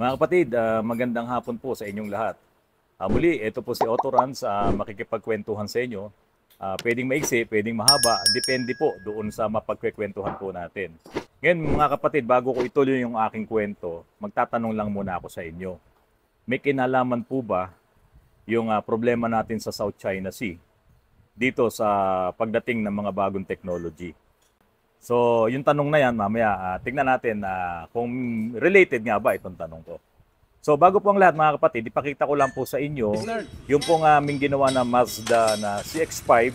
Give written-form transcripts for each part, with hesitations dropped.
Mga kapatid, magandang hapon po sa inyong lahat. Muli, ito po si Otoran sa makikipagkwentuhan sa inyo. Pwedeng maiksi, pwedeng mahaba, depende po doon sa mapagkwentuhan po natin. Ngayon mga kapatid, bago ko ituloy yung aking kwento, magtatanong lang muna ako sa inyo. May kinalaman po ba yung problema natin sa South China Sea dito sa pagdating ng mga bagong technology? So, yung tanong na yan, mamaya, tingnan natin kung related nga ba itong tanong ko. So, bago po ang lahat mga kapatid, ipakita ko lang po sa inyo yung pong aming ginawa na Mazda na CX-5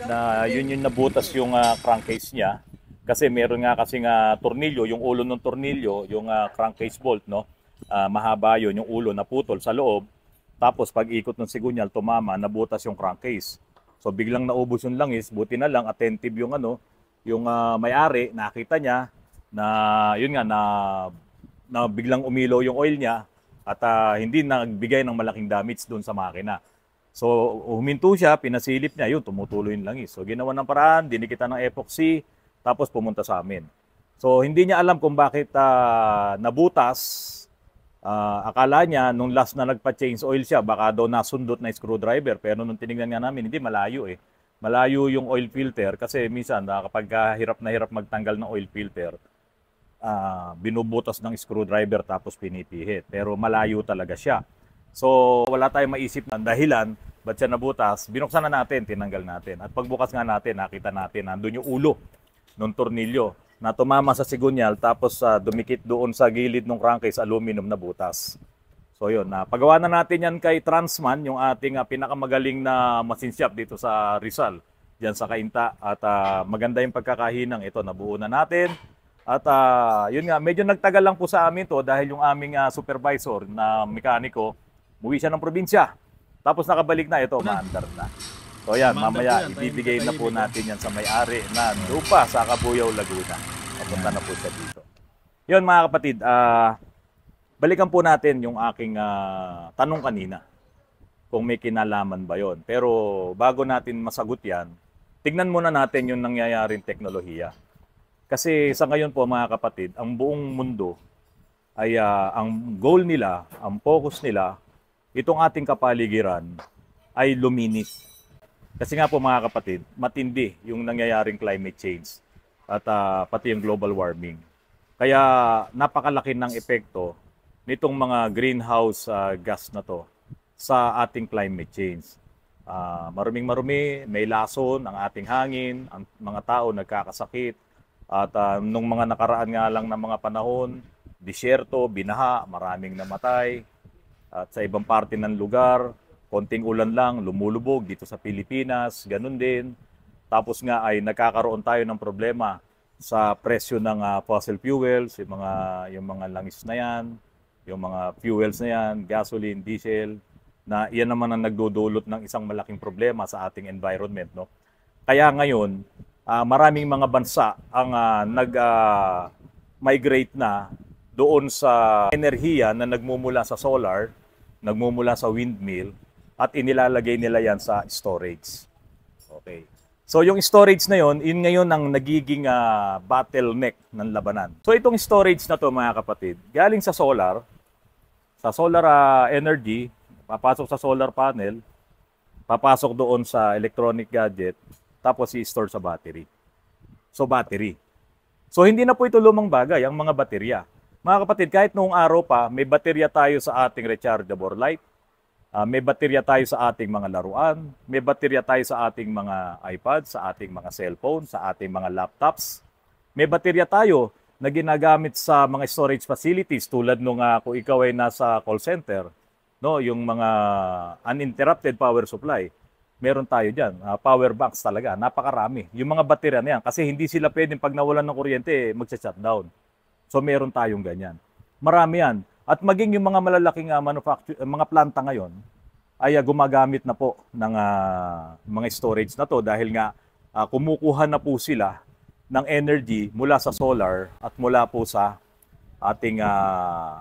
na yun yung nabutas yung crankcase niya. Kasi meron nga kasing tornilyo, yung ulo ng tornilyo, yung crankcase bolt, no? Mahaba yun, yung ulo naputol sa loob. Tapos pag ikot ng sigunyal, tumama, nabutas yung crankcase. So, biglang naubos yung langis, buti na lang, attentive yung may-ari, nakita niya na yun nga na biglang umilaw yung oil niya at hindi nagbigay ng malaking damage doon sa makina. So huminto siya, pinasilip niya, yun tumutuloy yung langis. So ginawa ng paraan, dinikitan ng epoxy, tapos pumunta sa amin. So hindi niya alam kung bakit nabutas. Akala niya nung last na nagpa-change oil siya, baka daw nasundot na screwdriver, pero nung tinignan nga namin, hindi, malayo eh. Malayo yung oil filter kasi minsan kapag hirap na hirap magtanggal ng oil filter, binubutas ng screwdriver tapos pinipihit. Pero malayo talaga siya. So wala tayong maisip ng dahilan ba't siya nabutas. Binuksan na natin, tinanggal natin. At pagbukas nga natin, nakita natin nandun yung ulo ng tornilyo na tumama sa sigunyal tapos dumikit doon sa gilid ng crankcase, aluminum na butas. So yun, pagawa na natin yan kay Transman, yung ating pinakamagaling na machine shop dito sa Rizal, diyan sa Cainta. At maganda yung pagkakahinang ito, nabuo na natin. At yun nga, medyo nagtagal lang po sa amin to dahil yung aming supervisor na mekaniko, umuwi siya ng probinsya. Tapos nakabalik na, ito, maandar na. So yan, mamaya ibibigay na po natin yan sa may-ari na lupa sa Cabuyao, Laguna. Papunta na po siya dito. Yun mga kapatid, balikan po natin yung aking tanong kanina, kung may kinalaman ba yon. Pero bago natin masagot yan, tignan muna natin yung nangyayaring teknolohiya. Kasi sa ngayon po mga kapatid, ang buong mundo ay ang goal nila, ang focus nila, itong ating kapaligiran ay luminis. Kasi nga po mga kapatid, matindi yung nangyayaring climate change at pati yung global warming. Kaya napakalaki ng epekto nitong mga greenhouse gas na to sa ating climate change. Maruming-marumi, may lason ang ating hangin, ang mga tao nagkakasakit. At nung mga nakaraan nga lang ng mga panahon, disyerto, binaha, maraming namatay. At sa ibang parte ng lugar, konting ulan lang, lumulubog dito sa Pilipinas, ganun din. Tapos nga ay nagkakaroon tayo ng problema sa presyo ng fossil fuels, yung mga langis na yan, yung mga fuels na yan, gasoline, diesel, na iyan naman ang nagdudulot ng isang malaking problema sa ating environment, no? Kaya ngayon, maraming mga bansa ang nag-migrate na doon sa enerhiya na nagmumula sa solar, nagmumula sa windmill, at inilalagay nila yan sa storage. Okay. So yung storage na yun ngayon ang nagiging bottleneck ng labanan. So itong storage na to mga kapatid, galing sa solar energy, papasok sa solar panel, papasok doon sa electronic gadget, tapos i-store sa battery. So battery. So hindi na po ito lumang bagay, ang mga baterya. Mga kapatid, kahit noong araw pa, may baterya tayo sa ating rechargeable light, may baterya tayo sa ating mga laruan, may baterya tayo sa ating mga iPad, sa ating mga cellphone, sa ating mga laptops. May baterya tayo na ginagamit sa mga storage facilities tulad nung kung ikaw ay nasa call center, no, yung mga uninterrupted power supply. Meron tayo diyan, power banks talaga, napakarami. Yung mga baterya na yan kasi hindi sila pwedeng pag nawalan ng kuryente magsa-shutdown. So meron tayong ganyan. Marami yan. At maging yung mga malalaking mga planta ngayon ay gumagamit na po ng mga storage na to dahil nga kumukuha na po sila ng energy mula sa solar at mula po sa ating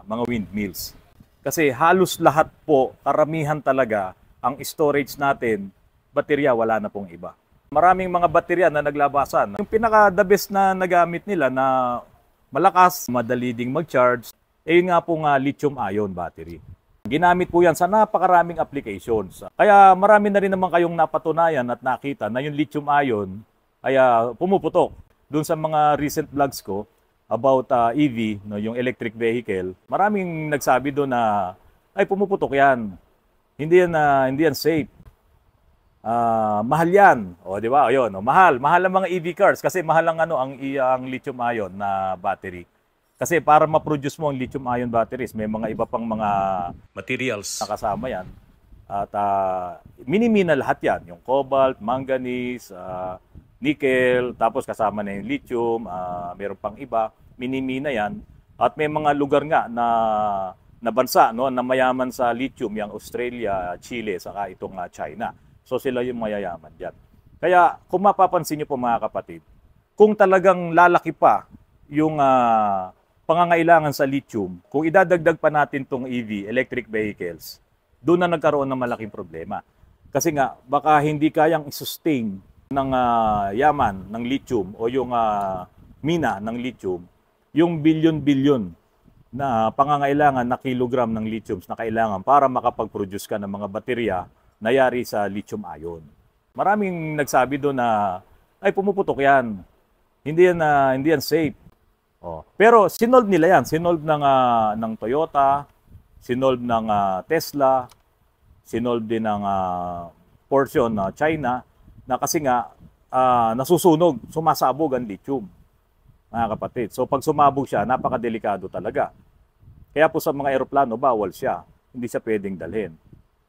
mga windmills. Kasi halos lahat po, karamihan talaga, ang storage natin, baterya, wala na pong iba. Maraming mga baterya na naglabasan. Yung pinaka-the best na nagamit nila na malakas, madali ding mag-charge, Eh yun nga pong lithium-ion battery. Ginamit po yan sa napakaraming applications. Kaya marami na rin naman kayong napatunayan at nakita na yung lithium-ion ay pumuputok. Doon sa mga recent vlogs ko about EV, no, yung electric vehicle, maraming nagsabi doon na ay pumuputok yan. Hindi yan safe. Mahal yan. O di ba? Ayun, mahal ang mga EV cars kasi mahal ang lithium-ion na battery. Kasi para ma-produce mo ang lithium-ion batteries, may mga iba pang mga materials na kasama yan. At minimina lahat yan. Yung cobalt, manganese, nickel, tapos kasama na yung lithium, meron pang iba. Minimina yan. At may mga lugar nga na bansa no, na mayaman sa lithium, yung Australia, Chile, saka itong China. So sila yung mayayaman dyan. Kaya kung mapapansin nyo po mga kapatid, kung talagang lalaki pa yung pangangailangan sa lithium, kung idadagdag pa natin tong EV, electric vehicles, doon na nagkaroon ng malaking problema. Kasi nga, baka hindi kayang i-sustain ng yaman ng lithium o yung mina ng lithium, yung bilyon-bilyon na pangangailangan na kilogram ng lithium na kailangan para makapag-produce ka ng mga baterya na yari sa lithium-ion. Maraming nagsabi doon na, ay pumuputok yan. Hindi yan safe. Pero sinolve nila yan. Sinolve ng Toyota, sinolve ng Tesla, sinolve din ng portion na China na kasi nga nasusunog, sumasabog ang lithium, mga kapatid. So pag sumabog siya, napakadelikado talaga. Kaya po sa mga eroplano, bawal siya. Hindi siya pwedeng dalhin.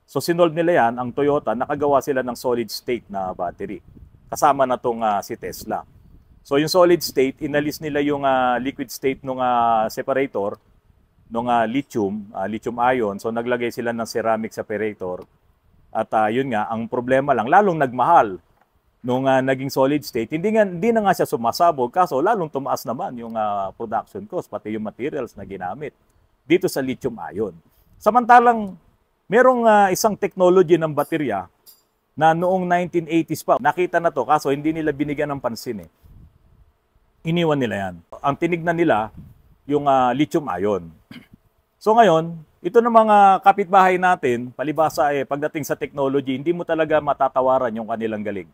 So sinolve nila yan, ang Toyota, nakagawa sila ng solid state na battery. Kasama na tong si Tesla. So yung solid state, inalis nila yung liquid state ng separator ng lithium-ion. So naglagay sila ng ceramic separator. At yun nga, ang problema lang, lalong nagmahal nung naging solid state. Hindi na nga siya sumasabog, kaso lalong tumaas naman yung production cost, pati yung materials na ginamit dito sa lithium-ion. Samantalang, merong isang technology ng baterya na noong 1980s pa, nakita na to, kaso hindi nila binigyan ng pansin eh. Iniwan nila yan. Ang tinignan nila, yung lithium-ion. So ngayon, ito ng mga kapitbahay natin, palibasa pagdating sa technology, hindi mo talaga matatawaran yung kanilang galing.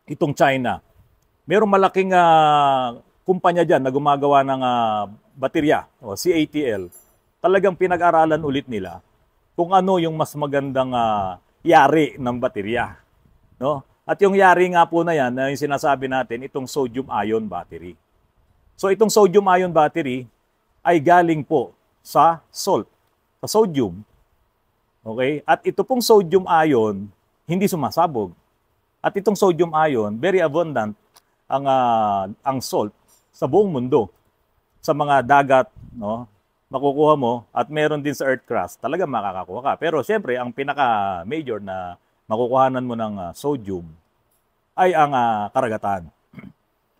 Itong China, merong malaking kumpanya dyan na gumagawa ng baterya, o CATL. Talagang pinag-aralan ulit nila kung ano yung mas magandang yari ng baterya. No? At yung yari nga po na yan, na yung sinasabi natin, itong sodium-ion battery. So itong sodium-ion battery ay galing po sa salt, sa sodium. Okay? At ito pong sodium-ion, hindi sumasabog. At itong sodium-ion, very abundant ang salt sa buong mundo. Sa mga dagat, no? Makukuha mo, at meron din sa earth crust, talaga makakakuha ka. Pero siyempre, ang pinaka-major na makukuhanan mo ng sodium ay ang karagatan.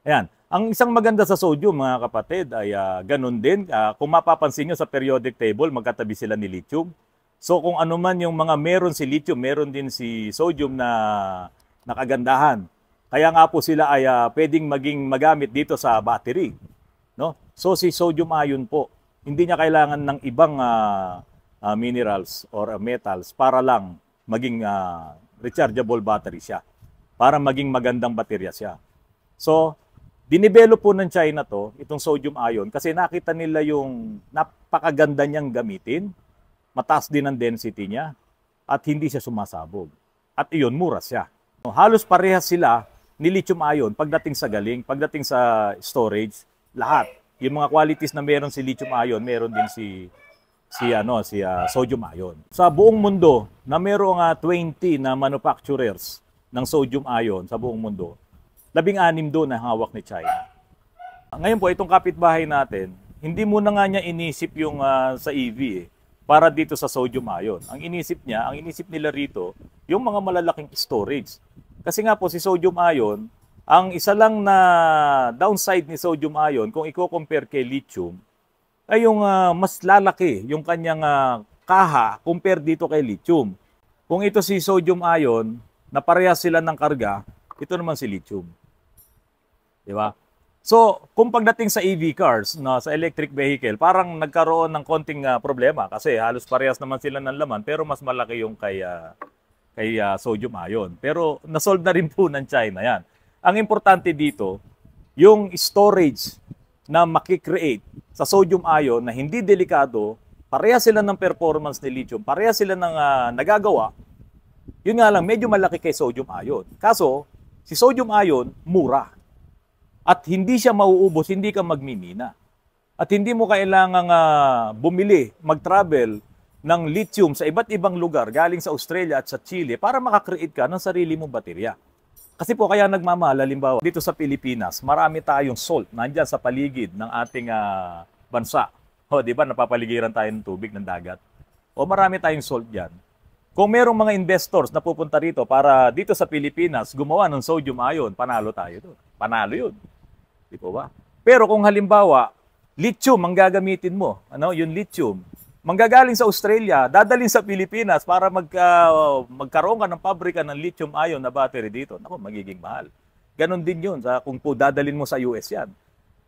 Ayan. Ang isang maganda sa sodium, mga kapatid, ay ganun din. Kung mapapansin nyo sa periodic table, magkatabi sila ni lithium. So kung ano man yung mga meron si lithium, meron din si sodium na nakagandahan. Kaya nga po sila ay pwedeng magamit dito sa battery. No? So si sodium-ion po, hindi niya kailangan ng ibang minerals or metals para lang maging rechargeable battery siya. Para maging magandang baterya siya. So, dinevelop po ng China to, itong sodium-ion, kasi nakita nila yung napakaganda niyang gamitin, mataas din ang density niya, at hindi siya sumasabog. At iyon, mura siya. Halos parehas sila ni lithium-ion pagdating sa galing, pagdating sa storage, lahat. Yung mga qualities na meron si lithium-ion, meron din si sodium-ion. Sa buong mundo, na merong 20 na manufacturers ng sodium-ion sa buong mundo, 16 doon na hawak ni China. Ngayon po, itong kapitbahay natin, hindi muna nga niya inisip yung sa EV para dito sa sodium-ion. Ang inisip nila rito, yung mga malalaking storage. Kasi nga po si sodium-ion, ang isa lang na downside ni sodium-ion, kung i-compare kay lithium, ay yung mas lalaki yung kanyang kaha compare dito kay lithium. Kung ito si sodium-ion, na parehas sila ng karga, ito naman si lithium. Di ba? So, kung pagdating sa EV cars, no, sa electric vehicle, parang nagkaroon ng konting problema kasi halos parehas naman sila ng laman pero mas malaki yung kay sodium ion. Pero nasolve na rin po ng China yan. Ang importante dito, yung storage na makikreate sa sodium ion na hindi delikado, parehas sila ng performance ni lithium, parehas sila ng nagagawa, yun nga lang, medyo malaki kay sodium ion. Kaso, si sodium ion, mura. At hindi siya mauubos, hindi ka magmimina. At hindi mo kailangang bumili, mag-travel ng lithium sa iba't ibang lugar galing sa Australia at sa Chile para makakreate ka ng sarili mong baterya. Kasi po kaya nagmamahal, halimbawa, dito sa Pilipinas, marami tayong salt nandyan sa paligid ng ating bansa. O, di ba, napapaligiran tayo ng tubig, ng dagat. O, marami tayong salt dyan. Kung merong mga investors na pupunta rito para dito sa Pilipinas gumawa ng sodium ion, panalo tayo doon. Panalo yun. Di po ba? Pero kung halimbawa, lithium ang gagamitin mo, yung lithium, manggagaling sa Australia, dadalhin sa Pilipinas para magkaroon ka ng pabrika ng lithium ion na battery dito. Naku, magiging mahal. Ganon din yun kung po dadalhin mo sa US yan.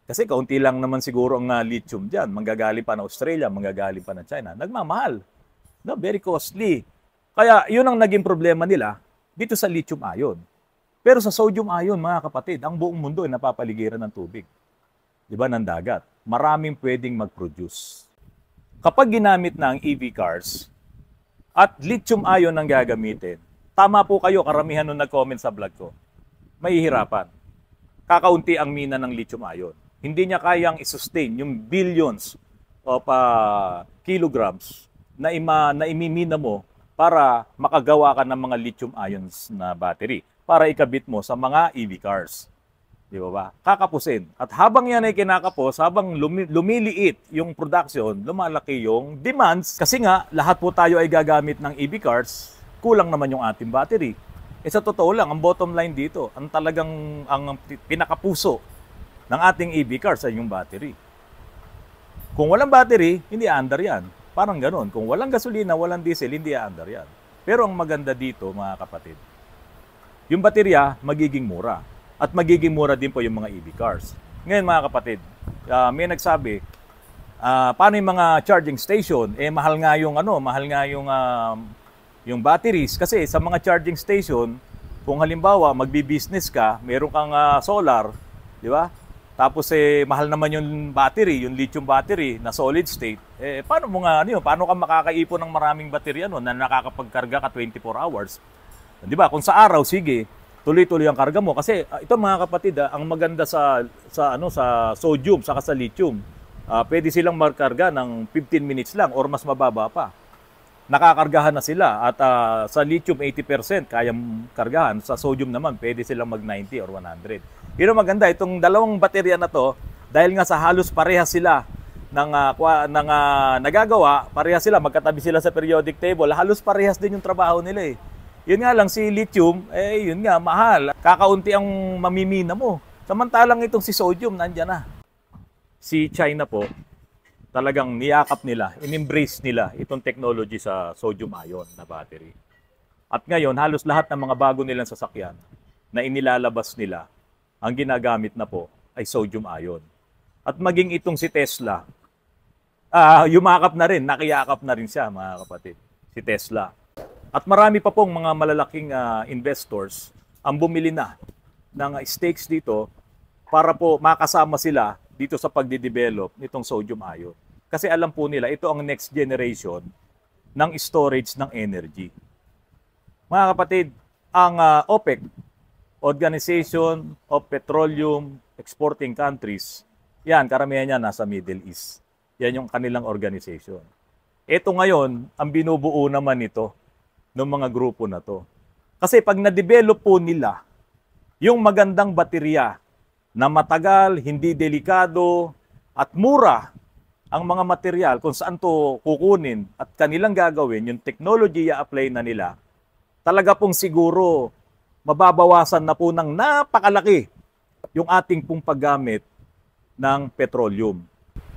Kasi kaunti lang naman siguro ang lithium dyan. Manggagaling pa ng Australia, manggagaling pa ng China. Nagmamahal. No, very costly. Kaya yun ang naging problema nila dito sa lithium ion. Pero sa sodium ion, mga kapatid, ang buong mundo ay napapaligiran ng tubig. Di ba, ng dagat. Maraming pwedeng mag-produce. Kapag ginamit na ang EV cars at lithium ion ang gagamitin, tama po kayo, karamihan nung nag-comment sa vlog ko, mahihirapan. Kakaunti ang mina ng lithium ion. Hindi niya kayang i-sustain yung billions of kilograms na imimina mo para makagawa ka ng mga lithium ions na battery para ikabit mo sa mga EV cars. Di ba? Kakapusin. At habang yan ay kinakapos, habang lumiliit yung production, lumalaki yung demands. Kasi nga, lahat po tayo ay gagamit ng EV cars, kulang naman yung ating battery. Sa totoo lang, ang bottom line dito, ang pinakapuso ng ating EV cars ay yung battery. Kung walang battery, hindi aandar yan. Parang ganun. Kung walang gasolina, walang diesel, hindi aandar yan. Pero ang maganda dito, mga kapatid, yung baterya magiging mura. At magiging mura din po yung mga EV cars. Ngayon, mga kapatid, may nagsabi, paano yung mga charging station? Mahal nga yung batteries. Kasi sa mga charging station, kung halimbawa magbi-business ka, meron kang solar, di ba? Tapos mahal naman yung battery, yung lithium battery na solid state. Paano mo nga paano ka makakaipon ng maraming baterya na nakakapagkarga ka 24 hours? 'Di ba? Kung sa araw, sige, tuloy-tuloy ang karga mo kasi ito, mga kapatid, ang maganda sa sodium saka sa lithium, pwede silang magkarga ng 15 minutes lang or mas mababa pa. Nakakargahan na sila at sa lithium 80% kayang kargahan, sa sodium naman pwede silang mag 90 or 100. Yun ang maganda, itong dalawang baterya na to, dahil nga sa halos parehas sila ng nagagawa, parehas sila, magkatabi sila sa periodic table, halos parehas din yung trabaho nila . Yun nga lang, si lithium, yun nga, mahal. Kakaunti ang mamimina mo. Samantalang itong si sodium, nandyan na. Si China po, talagang niyakap nila, in-embrace nila itong technology sa sodium ion na battery. At ngayon, halos lahat ng mga bago nilang sasakyan na inilalabas nila, ang ginagamit na po ay sodium ion. At maging itong si Tesla, yumakap na rin, nakiyakap na rin siya, mga kapatid, si Tesla. At marami pa pong mga malalaking investors ang bumili na ng stakes dito para po makasama sila dito sa pagde-develop nitong sodium ion. Kasi alam po nila, ito ang next generation ng storage ng energy. Mga kapatid, ang OPEC, Organization of Petroleum Exporting Countries, yan, karamihan yan nasa Middle East. Yan yung kanilang organization. Ito ngayon, ang binubuo naman nito ng mga grupo na to. Kasi pag na-develop po nila yung magandang baterya na matagal, hindi delikado, at mura ang mga material kung saan to kukunin at kanilang gagawin, yung technology i-apply na nila, talaga pong siguro mababawasan na po ng napakalaki yung ating pong paggamit ng petroleum.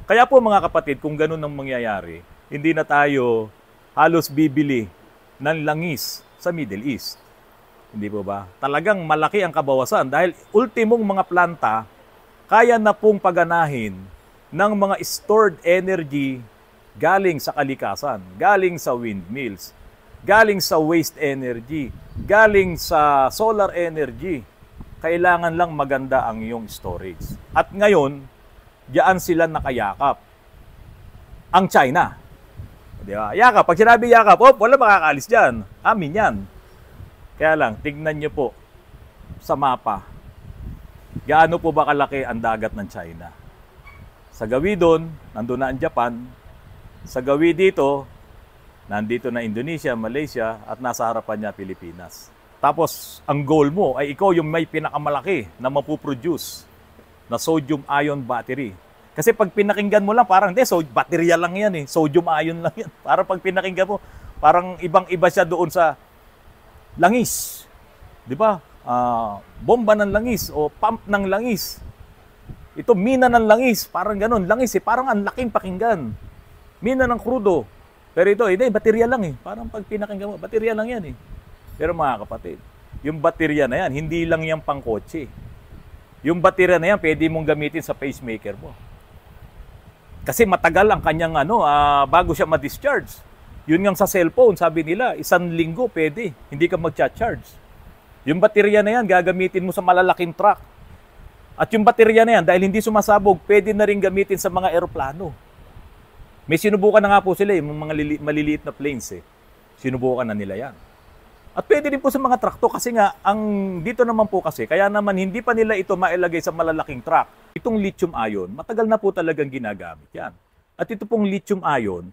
Kaya po, mga kapatid, kung ganun ang mangyayari, hindi na tayo halos bibili ng langis sa Middle East. Hindi po ba? Talagang malaki ang kabawasan dahil ultimong mga planta kaya na pong paganahin ng mga stored energy galing sa kalikasan, galing sa windmills, galing sa waste energy, galing sa solar energy. Kailangan lang maganda ang iyong storage. At ngayon, diyan sila nakayakap. Ang China. Di ba? Yakap. Pag sinabi yakap, wala makakaalis dyan. Amin yan. Kaya lang, tignan nyo po sa mapa. Gaano po ba kalaki ang dagat ng China? Sa gawi doon, nandun na ang Japan. Sa gawi dito, nandito na Indonesia, Malaysia, at nasa harapan niya Pilipinas. Tapos, ang goal mo ay ikaw yung may pinakamalaki na mapuproduce na sodium-ion battery. Kasi pag pinakinggan mo lang, parang, baterya lang yan eh. Sodium-ion lang yan. Para pag pinakinggan mo, parang ibang-iba siya doon sa langis. Di ba? Bomba ng langis o pump ng langis. Ito, mina ng langis. Parang ganun. Langis eh. Parang ang laking pakinggan. Mina ng krudo. Pero ito, baterya lang eh. Parang pag pinakinggan mo, baterya lang yan eh. Pero mga kapatid, yung baterya na yan, hindi lang yan pang kotse. Yung baterya na yan, pwede mong gamitin sa pacemaker mo. Kasi matagal ang kanyang bago siya ma-discharge. Yun nga sa cellphone, sabi nila, 1 linggo pwede, hindi ka mag-charge. Yung baterya na yan, gagamitin mo sa malalaking truck. At yung baterya na yan, dahil hindi sumasabog, pwede na rin gamitin sa mga eroplano. May sinubukan na nga po sila, yung mga maliliit na planes eh. Sinubukan na nila yan. At pwede din po sa mga trakto kasi nga, dito naman po kasi, kaya naman hindi pa nila ito mailagay sa malalaking truck. Itong lithium ion, matagal na po talagang ginagamit yan. At ito pong lithium ion,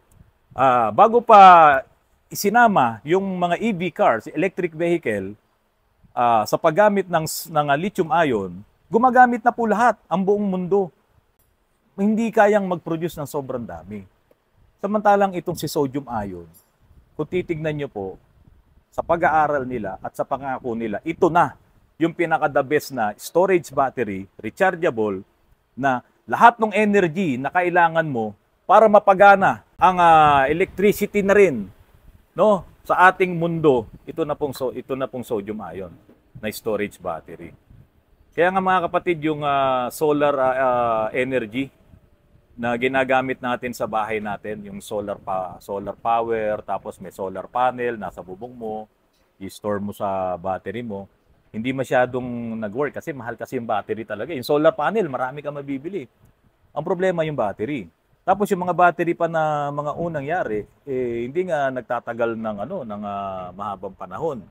bago pa isinama yung mga EV cars, electric vehicle, sa paggamit ng lithium ion, gumagamit na po lahat, ang buong mundo. Hindi kayang mag-produce ng sobrang dami. Samantalang itong si sodium ion, kung titignan nyo po, sa pag-aaral nila at sa pangako nila, ito na yung pinaka-the best na storage battery, rechargeable, na lahat ng energy na kailangan mo para mapagana ang electricity na rin, no, sa ating mundo. Ito na pong sodium ion na storage battery. Kaya nga mga kapatid, yung solar energy na ginagamit natin sa bahay natin, yung solar power, tapos may solar panel nasa bubong mo, i-store mo sa battery mo, hindi masyadong nag-work kasi mahal kasi yung battery talaga. Yung solar panel, marami ka mabibili. Ang problema yung battery. Tapos yung mga battery pa na mga unang yari, hindi nga nagtatagal ng mahabang panahon,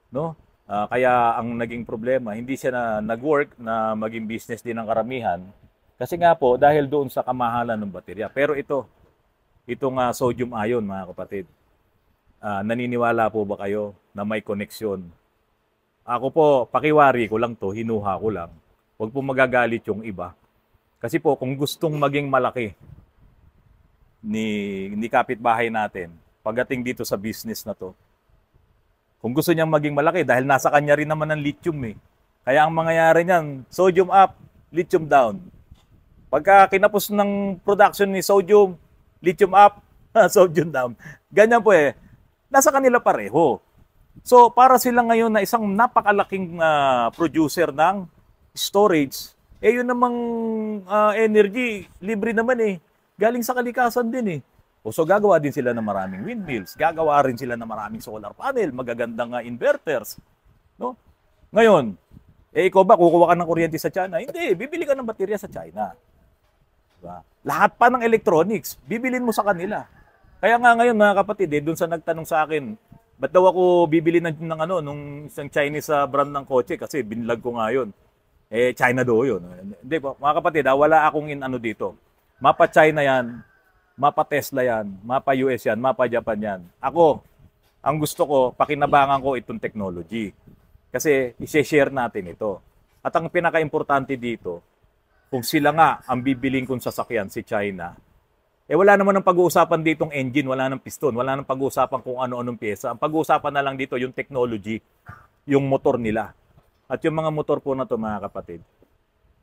no? Kaya ang naging problema, hindi siya na nag-work na maging business din ng karamihan. Kasi nga po, dahil doon sa kamahalan ng baterya. Pero itong sodium ion, mga kapatid, naniniwala po ba kayo na may koneksyon? Ako po, pakiwari ko lang to, hinuha ko lang. Huwag po magagalit yung iba. Kasi po, kung gustong maging malaki ni kapitbahay natin, pagdating dito sa business na to, kung gusto niyang maging malaki, dahil nasa kanya rin naman ang lithium eh. Kaya ang mangyayari niyan, sodium up, lithium down. Pagka kinapos ng production ni sodium, lithium up, sodium down. Ganyan po eh. Nasa kanila pareho. So, para sila ngayon na isang napakalaking producer ng storage, yun namang energy, libre naman eh. Galing sa kalikasan din eh. So, gagawa din sila ng maraming windmills. Gagawa rin sila ng maraming solar panel, magagandang inverters. No? Ngayon, ikaw ba, kukuha ka ng kuryente sa China? Hindi, bibili ka ng baterya sa China. Diba? Lahat pa ng electronics, bibilin mo sa kanila. Kaya nga ngayon mga kapatid, doon sa nagtanong sa akin, ba't daw ako bibili nung isang Chinese brand ng kotse? Kasi binlag ko nga yun. China daw yun. Hindi po, mga kapatid, wala akong dito. Mapa China yan, mapa Tesla yan, mapa US yan, mapa Japan yan. Ako, ang gusto ko, pakinabangan ko itong technology. Kasi i-share natin ito. At ang pinaka-importante dito, kung sila nga ang bibiling kong sasakyan, si China, wala naman ng pag-uusapan ditong engine, wala ng piston, wala ng pag-uusapan kung ano-anong pyesa. Ang pag-uusapan na lang dito yung technology, yung motor nila. At yung mga motor po na to mga kapatid,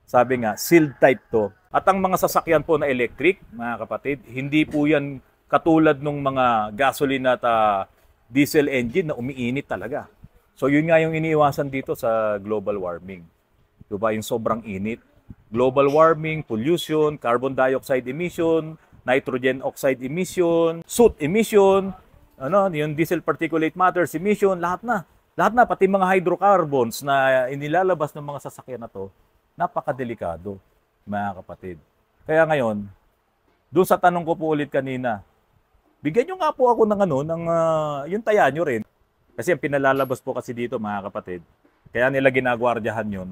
sabi nga, sealed type to. At ang mga sasakyan po na electric, mga kapatid, hindi po yan katulad ng mga gasoline at diesel engine na umiinit talaga. So yun nga yung iniiwasan dito sa global warming. Diba? Yung sobrang init. global warming, pollution, carbon dioxide emission, nitrogen oxide emission, soot emission, yung diesel particulate matters emission, lahat na. Lahat na, pati mga hydrocarbons na inilalabas ng mga sasakyan na to, napakadelikado, mga kapatid. Kaya ngayon, doon sa tanong ko po ulit kanina, bigyan nyo nga po ako ng yung taya nyo rin. Kasi ang pinalalabas po kasi dito, mga kapatid, kaya nila ginagwardyahan yun,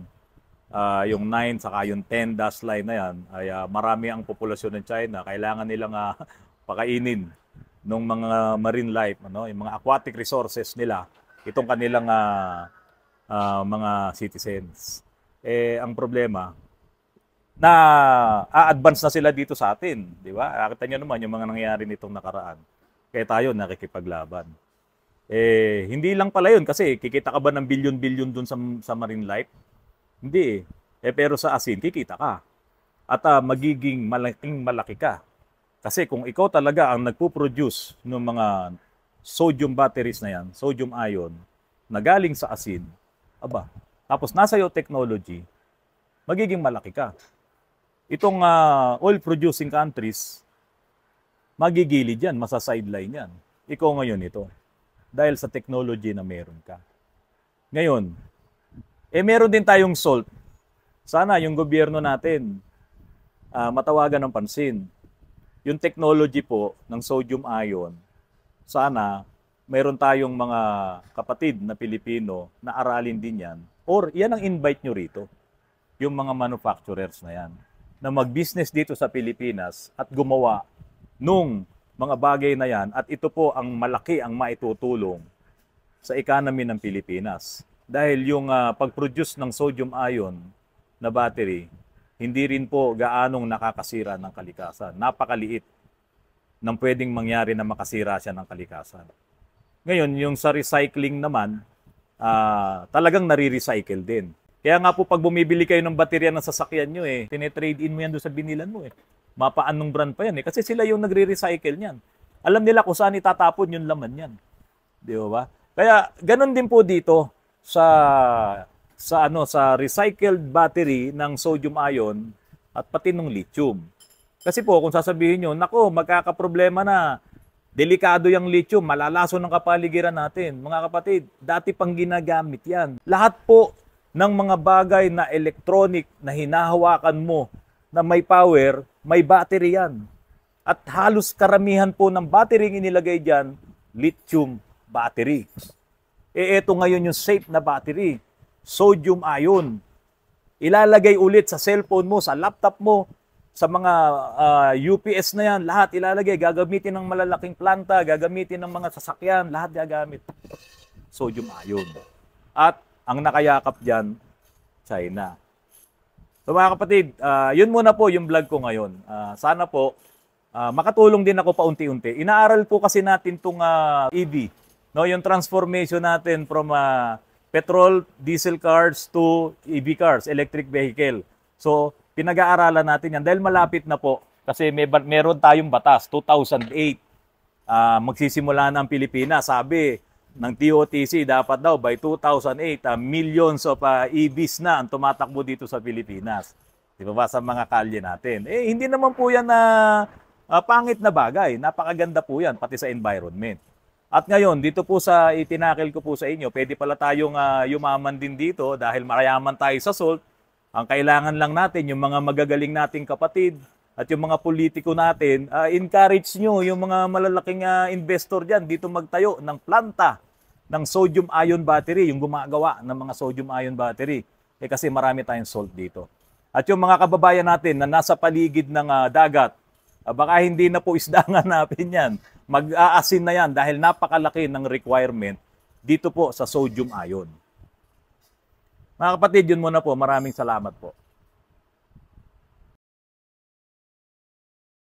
yung 9 saka yung 10 dash line na yan, ay marami ang populasyon ng China, kailangan nilang pakainin ng mga marine life, yung mga aquatic resources nila, itong kanilang mga citizens. Ang problema, na a-advance na sila dito sa atin, di ba? Kita nyo naman yung mga nangyayari nitong nakaraan. Kaya tayo nakikipaglaban. Hindi lang pala yun kasi kikita ka ba ng bilyon-bilyon dun sa marine life? Hindi pero sa asin, kikita ka. At magiging malaking malaki ka. Kasi kung ikaw talaga ang nagpo-produce ng mga sodium batteries na yan, sodium ion, na galing sa asin, tapos nasa iyo technology, magiging malaki ka. Itong oil-producing countries, magigilid yan, masa-sideline yan. Ikaw ngayon ito. Dahil sa technology na meron ka. Ngayon, meron din tayong salt. Sana yung gobyerno natin matawagan ng pansin. Yung technology po ng sodium ion, sana meron tayong mga kapatid na Pilipino na aralin din yan. Or yan ang invite nyo rito. Yung mga manufacturers na yan. Na mag-business dito sa Pilipinas at gumawa nung mga bagay na yan. At ito po ang malaki ang maitutulong sa economy ng Pilipinas. Dahil yung pag-produce ng sodium ion na battery, hindi rin po gaanong nakakasira ng kalikasan. Napakaliit ng pwedeng mangyari na makasira siya ng kalikasan. Ngayon, yung sa recycling naman, talagang nare-recycle din. Kaya nga po pag bumibili kayo ng baterya ng sasakyan nyo, tine-trade in mo yan doon sa binilan mo. Mapaan ng brand pa yan. Kasi sila yung nagre-recycle niyan. Alam nila kung saan itatapon yung laman yan. Di ba? Kaya ganun din po dito sa recycled battery ng sodium ion at pati ng lithium. Kasi po kung sasabihin nyo, nako, magkakaproblema na, delikado yung lithium, malalaso ng kapaligiran natin. Mga kapatid, dati pang ginagamit yan. Lahat po ng mga bagay na electronic na hinahawakan mo na may power, may battery yan. At halos karamihan po ng battery inilagay dyan, lithium battery. Ito ngayon yung safe na battery. Sodium ion. Ilalagay ulit sa cellphone mo, sa laptop mo, sa mga UPS na yan, lahat ilalagay. Gagamitin ng malalaking planta, gagamitin ng mga sasakyan, lahat gagamit. Sodium ion. At ang nakayakap dyan, China. So mga kapatid, yun muna po yung vlog ko ngayon. Sana po, makatulong din ako paunti-unti. Inaaral po kasi natin itong EV. No, yung transformation natin from petrol, diesel cars to EV cars, electric vehicle. So, pinag-aaralan natin yan dahil malapit na po. Kasi meron tayong batas, 2008. Magsisimula na ang Pilipinas. Sabi ng TOTC, dapat daw by 2008, millions of EVs na ang tumatakbo dito sa Pilipinas. Di ba sa mga kalye natin? Hindi naman po yan na pangit na bagay. Napakaganda po yan, pati sa environment. At ngayon, dito po sa itinakil ko po sa inyo, pwede pala tayong yumaman din dito dahil mayaman tayo sa salt. Ang kailangan lang natin, yung mga magagaling nating kapatid at yung mga politiko natin, encourage nyo yung mga malalaking investor dyan dito magtayo ng planta ng sodium ion battery, yung gumagawa ng mga sodium ion battery. Kasi marami tayong salt dito. At yung mga kababayan natin na nasa paligid ng dagat, baka hindi na po isda nga natin yan. Mag-aasin na yan dahil napakalaki ng requirement dito po sa sodium ion. Mga kapatid, yun muna po. Maraming salamat po.